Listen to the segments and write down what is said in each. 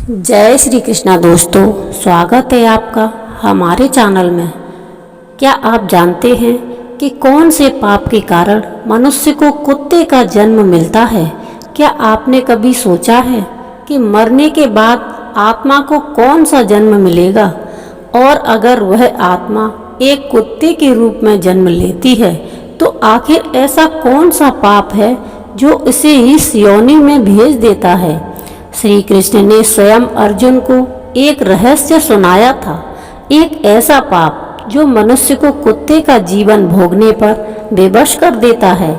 जय श्री कृष्णा दोस्तों, स्वागत है आपका हमारे चैनल में। क्या आप जानते हैं कि कौन से पाप के कारण मनुष्य को कुत्ते का जन्म मिलता है? क्या आपने कभी सोचा है कि मरने के बाद आत्मा को कौन सा जन्म मिलेगा? और अगर वह आत्मा एक कुत्ते के रूप में जन्म लेती है तो आखिर ऐसा कौन सा पाप है जो इसे इस योनि में भेज देता है? श्री कृष्ण ने स्वयं अर्जुन को एक रहस्य सुनाया था। एक ऐसा पाप जो मनुष्य को कुत्ते का जीवन भोगने पर बेबस कर देता है।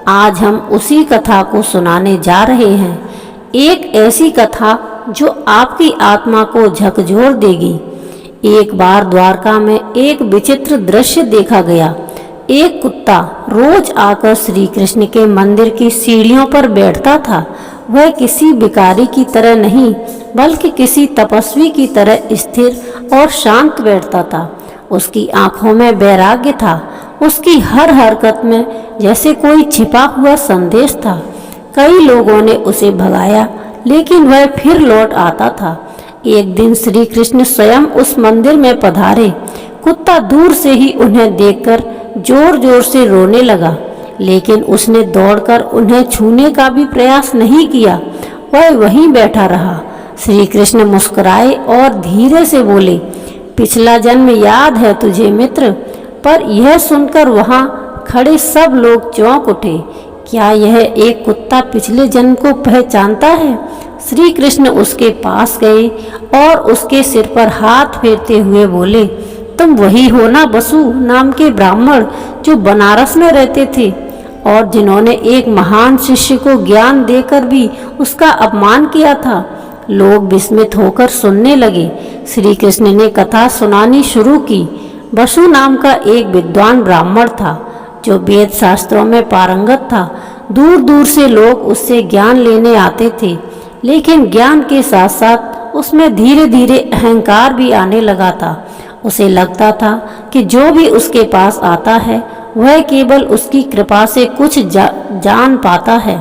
आज हम उसी कथा को सुनाने जा रहे हैं। एक ऐसी कथा जो आपकी आत्मा को झकझोर देगी। एक बार द्वारका में एक विचित्र दृश्य देखा गया। एक कुत्ता रोज आकर श्री कृष्ण के मंदिर की सीढ़ियों पर बैठता था। वह किसी भिखारी की तरह नहीं बल्कि किसी तपस्वी की तरह स्थिर और शांत बैठता था। उसकी आंखों में वैराग्य था। उसकी हर हरकत में जैसे कोई छिपा हुआ संदेश था। कई लोगों ने उसे भगाया लेकिन वह फिर लौट आता था। एक दिन श्री कृष्ण स्वयं उस मंदिर में पधारे। कुत्ता दूर से ही उन्हें देखकर जोर जोर से रोने लगा, लेकिन उसने दौड़कर उन्हें छूने का भी प्रयास नहीं किया। वह वहीं बैठा रहा। श्री कृष्ण मुस्कुराए और धीरे से बोले, पिछला जन्म याद है तुझे मित्र? पर यह सुनकर वहां खड़े सब लोग चौंक उठे। क्या यह एक कुत्ता पिछले जन्म को पहचानता है? श्री कृष्ण उसके पास गए और उसके सिर पर हाथ फेरते हुए बोले, तुम वही हो ना बसु नाम के ब्राह्मण जो बनारस में रहते थे और जिन्होंने एक महान शिष्य को ज्ञान देकर भी उसका अपमान किया था? लोग विस्मित होकर सुनने लगे। श्री कृष्ण ने कथा सुनानी शुरू की। बसु नाम का एक विद्वान ब्राह्मण था जो वेद शास्त्रों में पारंगत था। दूर दूर से लोग उससे ज्ञान लेने आते थे, लेकिन ज्ञान के साथ साथ उसमें धीरे धीरे अहंकार भी आने लगा था। उसे लगता था कि जो भी उसके पास आता है वह केवल उसकी कृपा से कुछ जान पाता है।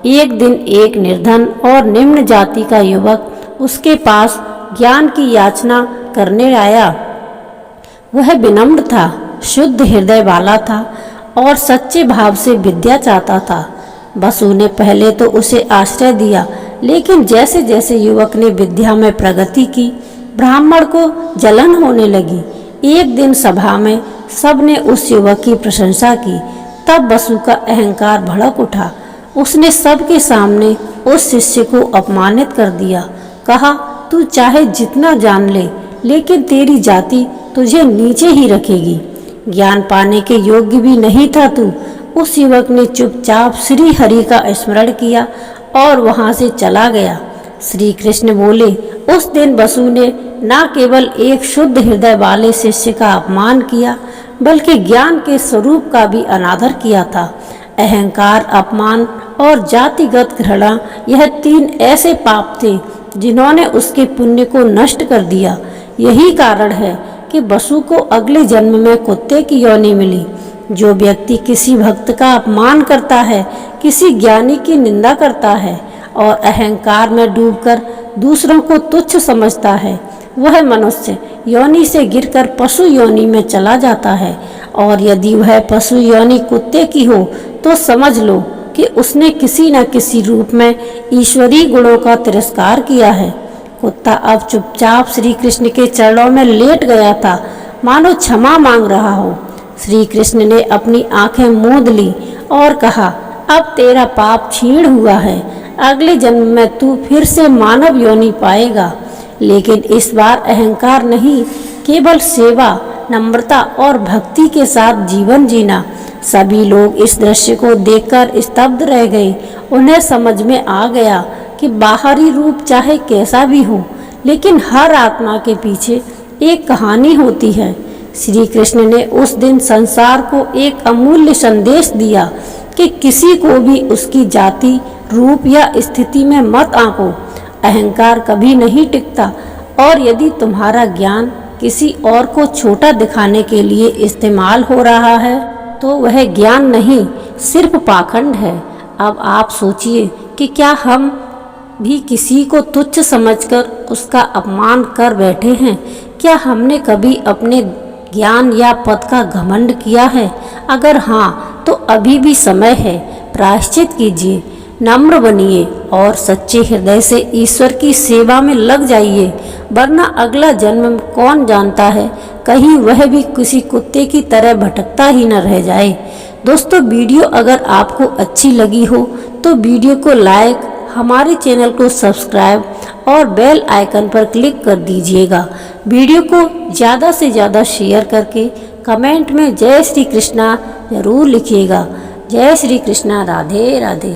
एक दिन एक निर्धन और निम्न जाति का युवक उसके पास ज्ञान की याचना करने आया। वह विनम्र था, शुद्ध हृदय वाला था और सच्चे भाव से विद्या चाहता था। बसु ने पहले तो उसे आश्रय दिया, लेकिन जैसे जैसे युवक ने विद्या में प्रगति की, ब्राह्मण को जलन होने लगी। एक दिन सभा में सबने उस युवक की प्रशंसा की। तब बसु का अहंकार भड़क उठा। उसने सबके सामने उस शिष्य को अपमानित कर दिया। कहा, तू चाहे जितना जान ले, लेकिन तेरी जाति तुझे नीचे ही रखेगी। ज्ञान पाने के योग्य भी नहीं था तू। उस युवक ने चुपचाप श्री हरि का स्मरण किया और वहां से चला गया। श्री कृष्ण बोले, उस दिन बसु ने न केवल एक शुद्ध हृदय वाले शिष्य का अपमान किया बल्कि ज्ञान के स्वरूप का भी अनादर किया था। अहंकार, अपमान और जातिगत घृणा, यह तीन ऐसे पाप थे जिन्होंने उसके पुण्य को नष्ट कर दिया। यही कारण है कि बसु को अगले जन्म में कुत्ते की योनि मिली। जो व्यक्ति किसी भक्त का अपमान करता है, किसी ज्ञानी की निंदा करता है और अहंकार में डूबकर दूसरों को तुच्छ समझता है, वह मनुष्य योनि से गिरकर पशु योनि में चला जाता है। और यदि वह पशु योनि कुत्ते की हो तो समझ लो कि उसने किसी न किसी रूप में ईश्वरीय गुणों का तिरस्कार किया है। कुत्ता अब चुपचाप श्री कृष्ण के चरणों में लेट गया था, मानो क्षमा मांग रहा हो। श्री कृष्ण ने अपनी आंखें मूंद ली और कहा, अब तेरा पाप क्षीण हुआ है। अगले जन्म में तू फिर से मानव योनि पाएगा, लेकिन इस बार अहंकार नहीं, केवल सेवा, नम्रता और भक्ति के साथ जीवन जीना। सभी लोग इस दृश्य को देखकर स्तब्ध रह गए। उन्हें समझ में आ गया कि बाहरी रूप चाहे कैसा भी हो, लेकिन हर आत्मा के पीछे एक कहानी होती है। श्री कृष्ण ने उस दिन संसार को एक अमूल्य संदेश दिया कि किसी को भी उसकी जाति, रूप या स्थिति में मत आंको। अहंकार कभी नहीं टिकता और यदि तुम्हारा ज्ञान किसी और को छोटा दिखाने के लिए इस्तेमाल हो रहा है तो वह ज्ञान नहीं, सिर्फ पाखंड है। अब आप सोचिए कि क्या हम भी किसी को तुच्छ समझकर उसका अपमान कर बैठे हैं? क्या हमने कभी अपने ज्ञान या पद का घमंड किया है? अगर हाँ, तो अभी भी समय है, प्रायश्चित कीजिए, नम्र बनिए और सच्चे हृदय से ईश्वर की सेवा में लग जाइए, वरना अगला जन्म कौन जानता है, कहीं वह भी किसी कुत्ते की तरह भटकता ही न रह जाए। दोस्तों, वीडियो अगर आपको अच्छी लगी हो तो वीडियो को लाइक, हमारे चैनल को सब्सक्राइब और बेल आइकन पर क्लिक कर दीजिएगा। वीडियो को ज़्यादा से ज़्यादा शेयर करके कमेंट में जय श्री कृष्णा जरूर लिखिएगा। जय श्री कृष्णा। राधे राधे।